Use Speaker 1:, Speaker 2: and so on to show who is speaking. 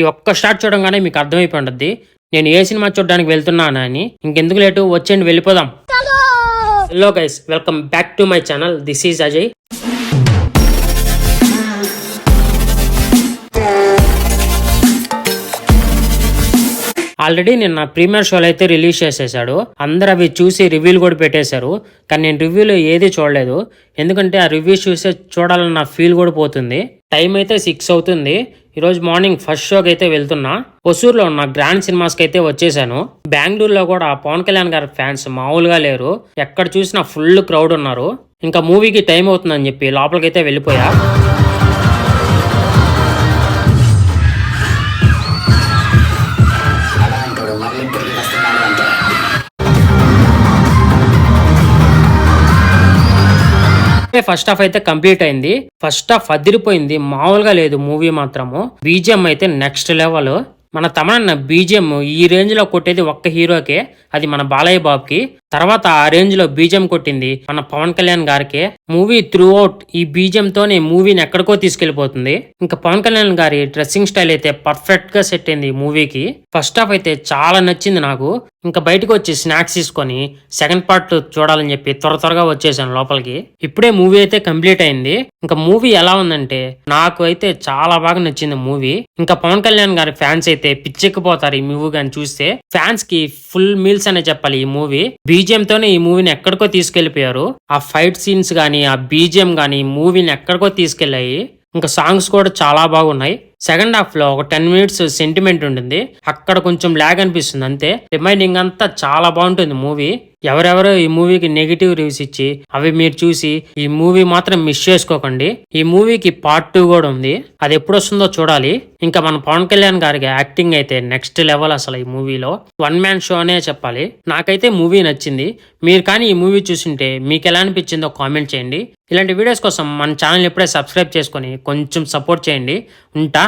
Speaker 1: ఈ ఒక్క షాట్ చూడంగానే మీకు అర్థమైపోయి ఉంటుంది నేను ఏ సినిమా చూడడానికి వెళ్తున్నాను అని. ఇంకెందుకు లేటు, వచ్చేయండి వెళ్ళిపోదాం. Hello guys, welcome back to my channel. This is Ajay. Already నిన్న ప్రీమియర్ షోలు అయితే రిలీజ్ చేసేసాడు. అందరు అవి చూసి రివ్యూలు కూడా పెట్టేశారు. కానీ నేను రివ్యూలో ఏది చూడలేదు, ఎందుకంటే ఆ రివ్యూస్ చూసే చూడాలన్న ఫీల్ కూడా పోతుంది. టైం అయితే 6 అవుతుంది. ఈరోజు మార్నింగ్ ఫస్ట్ షోకి అయితే వెళ్తున్నా. ఒసూరులో ఉన్న గ్రాండ్ సినిమాస్కి అయితే వచ్చేసాను. బెంగళూరులో కూడా పవన్ కళ్యాణ్ గారి ఫ్యాన్స్ మామూలుగా లేరు. ఎక్కడ చూసినా ఫుల్ క్రౌడ్ ఉన్నారు. ఇంకా మూవీకి టైం అవుతుందని చెప్పి లోపలికైతే వెళ్ళిపోయా. ఫస్ట్ హాఫ్ అయితే కంప్లీట్ అయింది. ఫస్ట్ హాఫ్ అదిరిపోయింది, మామూలుగా లేదు. మూవీ మాత్రము బీజిఎం అయితే నెక్స్ట్ లెవెల్. మన తమన్నా బీజిఎం ఈ రేంజ్ లో కొట్టేది ఒక్క హీరోకే, అది మన బాలయ్య బాబుకి. తర్వాత ఆ రేంజ్ లో బీజిఎం కొట్టింది మన పవన్ కళ్యాణ్ గారికి. మూవీ త్రూ అవుట్ ఈ బీజిఎం తోనే మూవీని ఎక్కడికో తీసుకెళ్లిపోతుంది. ఇంకా పవన్ కళ్యాణ్ గారి డ్రెస్సింగ్ స్టైల్ అయితే పర్ఫెక్ట్ గా సెట్ అయింది ఈ మూవీకి. ఫస్ట్ హాఫ్ అయితే చాలా నచ్చింది నాకు. ఇంకా బయటకు వచ్చి స్నాక్స్ తీసుకొని సెకండ్ పార్ట్ చూడాలని చెప్పి త్వరగా వచ్చేసాను లోపలికి. ఇప్పుడే మూవీ అయితే కంప్లీట్ అయింది. ఇంకా మూవీ ఎలా ఉందంటే నాకు అయితే చాలా బాగా నచ్చింది మూవీ. ఇంకా పవన్ కళ్యాణ్ గారి ఫ్యాన్స్ అయితే పిచ్చెక్కిపోతారు ఈ మూవీ గాని చూస్తే. ఫ్యాన్స్ కి ఫుల్ మీల్స్ అనే చెప్పాలి ఈ మూవీ. బీజిఎం తోనే ఈ మూవీని ఎక్కడికో తీసుకెళ్లిపోయారు. ఆ ఫైట్ సీన్స్ గానీ, ఆ బీజిఎం గానీ మూవీని ఎక్కడికో తీసుకెళ్లాయి. ఇంకా సాంగ్స్ కూడా చాలా బాగున్నాయి. సెకండ్ హాఫ్ లో ఒక 10 మినిట్స్ సెంటిమెంట్ ఉంటుంది, అక్కడ కొంచెం ల్యాగ్ అనిపిస్తుంది అంతే. రిమైనింగ్ అంతా చాలా బాగుంటుంది మూవీ. ఎవరెవరో ఈ మూవీకి నెగిటివ్ రివ్యూస్ ఇచ్చి అవి మీరు చూసి ఈ మూవీ మాత్రం మిస్ చేసుకోకండి. ఈ మూవీకి పార్ట్ 2 కూడా ఉంది, అది ఎప్పుడు వస్తుందో చూడాలి. ఇంకా మన పవన్ కళ్యాణ్ గారికి యాక్టింగ్ అయితే నెక్స్ట్ లెవెల్. అసలు ఈ మూవీలో వన్ మ్యాన్ షో అనే చెప్పాలి. నాకైతే మూవీ నచ్చింది. మీరు కానీ ఈ మూవీ చూసింటే మీకు ఎలా అనిపించిందో కామెంట్ చేయండి. ఇలాంటి వీడియోస్ కోసం మన ఛానల్ ఇప్పుడే సబ్స్క్రైబ్ చేసుకొని కొంచెం సపోర్ట్ చేయండి. ఉంటా.